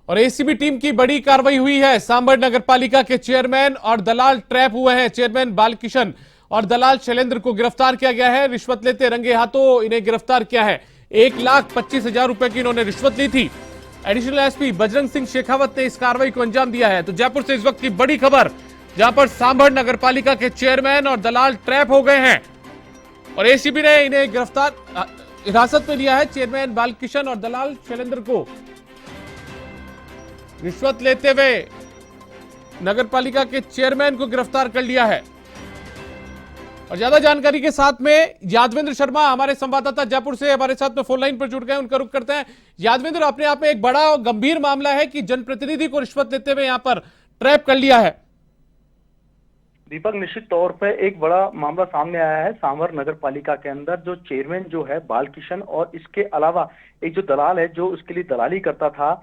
और ACB team की बड़ी कार्रवाई हुई है। सांभर नगर पालिका के चेयरमैन और दलाल ट्रैप हुए हैं। चेयरमैन बालकिशन और दलाल शैलेंद्र को गिरफ्तार किया गया है। रिश्वत लेते रंगे हाथों इन्हें गिरफ्तार किया है। 1,25,000 रुपए की इन्होंने रिश्वत ली थी। एडिशनल एसपी बजरंग सिंह शेखावत ने इस कार्रवाई को अंजाम दिया है। तो जयपुर से इस वक्त की बड़ी खबर, जहां पर सांभर नगर पालिका के चेयरमैन और दलाल ट्रैप हो गए हैं और एसीबी ने इन्हें गिरफ्तार हिरासत में लिया है। चेयरमैन बालकिशन और दलाल शैलेंद्र को रिश्वत लेते हुए नगर पालिका के चेयरमैन को गिरफ्तार कर लिया है। और ज्यादा जानकारी के साथ में यादवेंद्र शर्मा हमारे संवाददाता जयपुर से हमारे साथ में फोन लाइन पर जुड़ गए, उनका रुख करते हैं। यादवेंद्र, अपने आप में एक बड़ा और गंभीर मामला है कि जनप्रतिनिधि को रिश्वत लेते हुए यहां पर ट्रैप कर लिया है। दीपक, निश्चित तौर पे एक बड़ा मामला सामने आया है। सांभर नगर पालिका के अंदर जो चेयरमैन जो है बालकिशन और इसके अलावा एक जो दलाल है जो उसके लिए दलाली करता था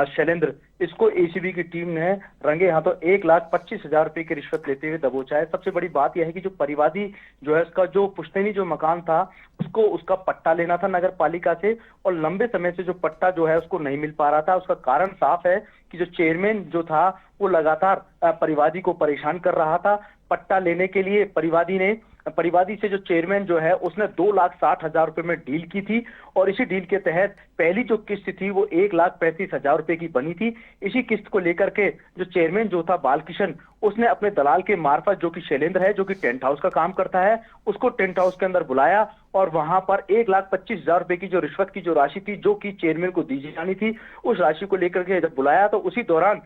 शैलेंद्र, इसको एसीबी की टीम ने रंगे हाथों 1,25,000 रुपए की रिश्वत लेते हुए दबोचा है। सबसे बड़ी बात यह है कि जो परिवादी जो है उसका जो पुश्तैनी जो मकान था उसको उसका पट्टा लेना था नगर पालिका से, और लंबे समय से जो पट्टा जो है उसको नहीं मिल पा रहा था। उसका कारण साफ है कि जो चेयरमैन जो था वो लगातार परिवादी को परेशान कर रहा था। पट्टा लेने के लिए परिवादी से जो चेयरमैन जो है उसने 2,60,000 रुपए में डील की थी, और इसी डील के तहत पहली जो किस्त थी वो 1,35,000 रुपए की बनी थी। इसी किस्त को लेकर के जो चेयरमैन जो था बालकिशन, उसने अपने दलाल के मार्फत जो कि शैलेंद्र है, जो कि टेंट हाउस का काम करता है, उसको टेंट हाउस के अंदर बुलाया और वहां पर 1,25,000 रुपए की जो रिश्वत की जो राशि थी जो कि चेयरमैन को दी जानी थी, उस राशि को लेकर के जब बुलाया तो उसी दौरान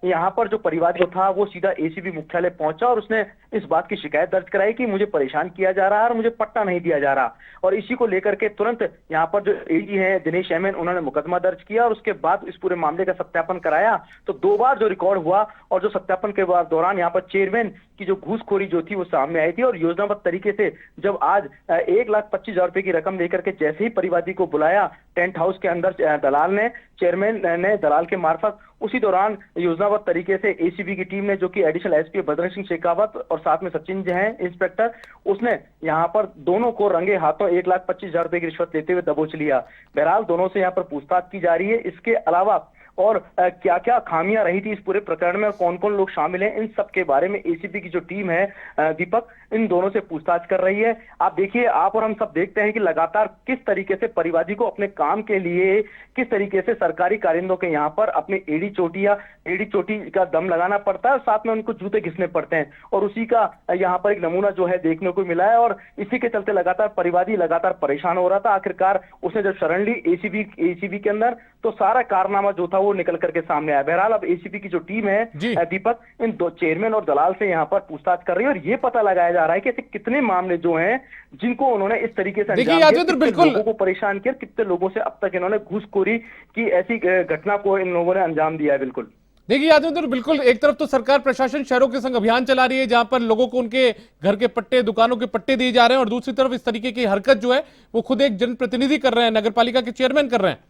यहाँ पर जो परिवादी जो था वो सीधा एसीबी मुख्यालय पहुंचा और उसने इस बात की शिकायत दर्ज कराई कि मुझे परेशान किया जा रहा है और मुझे पट्टा नहीं दिया जा रहा। और इसी को लेकर के तुरंत यहाँ पर जो एडी है दिनेश एमएन, उन्होंने मुकदमा दर्ज किया और उसके बाद इस पूरे मामले का सत्यापन कराया। तो 2 बार जो रिकॉर्ड हुआ और जो सत्यापन के बाद दौरान यहाँ पर चेयरमैन की जो घूसखोरी जो थी वो सामने आई थी, और योजनाबद्ध तरीके से जब आज 1,25,000 रुपए की रकम लेकर के जैसे ही परिवादी को बुलाया टेंट हाउस के अंदर दलाल ने, चेयरमैन ने दलाल के मार्फत, उसी दौरान योजनाबद्ध तरीके से एसीबी की टीम ने, जो कि एडिशनल एसपी बजरंग सिंह शेखावत और साथ में सचिन जो है इंस्पेक्टर, उसने यहाँ पर दोनों को रंगे हाथों 1,25,000 रुपए की रिश्वत लेते हुए दबोच लिया। बहरहाल दोनों से यहाँ पर पूछताछ की जा रही है। इसके अलावा और क्या क्या खामियां रही थी इस पूरे प्रकरण में और कौन कौन लोग शामिल हैं, इन सब के बारे में एसीबी की जो टीम है दीपक, इन दोनों से पूछताछ कर रही है। आप देखिए, आप और हम सब देखते हैं कि लगातार किस तरीके से परिवादी को अपने काम के लिए किस तरीके से सरकारी कारिंदों के यहाँ पर अपने एड़ी चोटी का दम लगाना पड़ता है और साथ में उनको जूते घिसने पड़ते हैं, और उसी का यहाँ पर एक नमूना जो है देखने को मिला है। और इसी के चलते लगातार परिवादी लगातार परेशान हो रहा था। आखिरकार उसने जब शरण ली एसीबी के अंदर, तो सारा कारनामा जो था वो निकल करके सामने आया। बहरहाल अब एसीबी की जो टीम है दीपक, इन 2 चेयरमैन और दलाल से यहाँ पर पूछताछ कर रही है, और ये पता लगाया जा रहा है कि ऐसे कितने मामले जो हैं जिनको उन्होंने इस तरीके से अंजाम दिया, कितने लोगों को परेशान किया, कितने लोगों से अब तक इन्होंने घूसखोरी की ऐसी घटना को इन लोगों ने अंजाम दिया है। बिल्कुल देखिए यादवेंद्र, बिल्कुल एक तरफ तो सरकार प्रशासन शहरों के संग अभियान चला रही है जहां पर लोगों को उनके घर के पट्टे, दुकानों के पट्टे दिए जा रहे हैं, और दूसरी तरफ इस तरीके की हरकत जो है वो खुद एक जनप्रतिनिधि कर रहे हैं, नगर पालिका के चेयरमैन कर रहे हैं।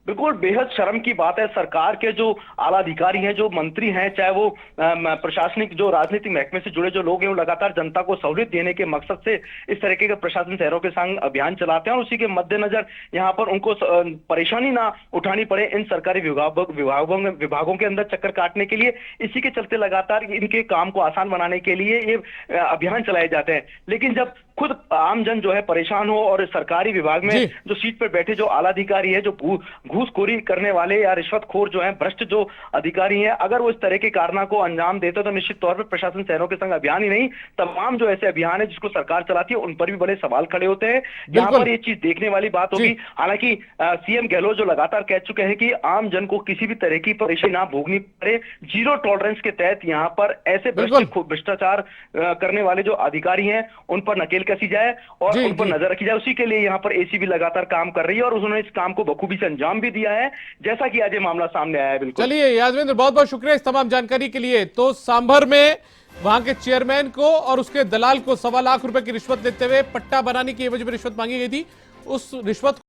बिल्कुल बेहद शर्म की बात है। सरकार के जो आला अधिकारी हैं, जो मंत्री हैं, चाहे वो प्रशासनिक जो राजनीतिक महकमे से जुड़े जो लोग हैं, वो लगातार जनता को सहूलियत देने के मकसद से इस तरीके के प्रशासन शहरों के संग अभियान चलाते हैं, और उसी के मद्देनजर यहाँ पर उनको परेशानी ना उठानी पड़े इन सरकारी विभागों के अंदर चक्कर काटने के लिए। इसी के चलते लगातार इनके काम को आसान बनाने के लिए ये अभियान चलाए जाते हैं। लेकिन जब खुद आमजन जो है परेशान हो और सरकारी विभाग में जो सीट पर बैठे जो आला अधिकारी है, जो घूसखोरी करने वाले या रिश्वतखोर जो हैं, भ्रष्ट जो अधिकारी हैं, अगर वो इस तरह के कारणों को अंजाम देते तो निश्चित तौर पर प्रशासन शहरों के संग अभियान ही नहीं, तमाम जो ऐसे अभियान है जिसको सरकार चलाती है उन पर भी बड़े सवाल खड़े होते हैं। यहाँ पर ये चीज देखने वाली बात होगी। हालांकि सीएम गहलोत जो लगातार कह चुके हैं कि आम जन को किसी भी तरह की परेशानी ना भोगनी पड़े, 0 टॉलरेंस के तहत यहाँ पर ऐसे भ्रष्टाचार करने वाले जो अधिकारी हैं उन पर नकेल कसी जाए और उन पर नजर रखी जाए। उसी के लिए यहाँ पर एसीबी लगातार काम कर रही है और उन्होंने इस काम को बखूबी से अंजाम भी दिया है, जैसा कि आज ये मामला सामने आया है। बिल्कुल। चलिए यादवेंद्र, बहुत बहुत शुक्रिया इस तमाम जानकारी के लिए। तो सांभर में वहां के चेयरमैन को और उसके दलाल को 1.25 लाख रुपए की रिश्वत देते हुए पट्टा बनाने की एवज में रिश्वत मांगी गई थी। उस रिश्वत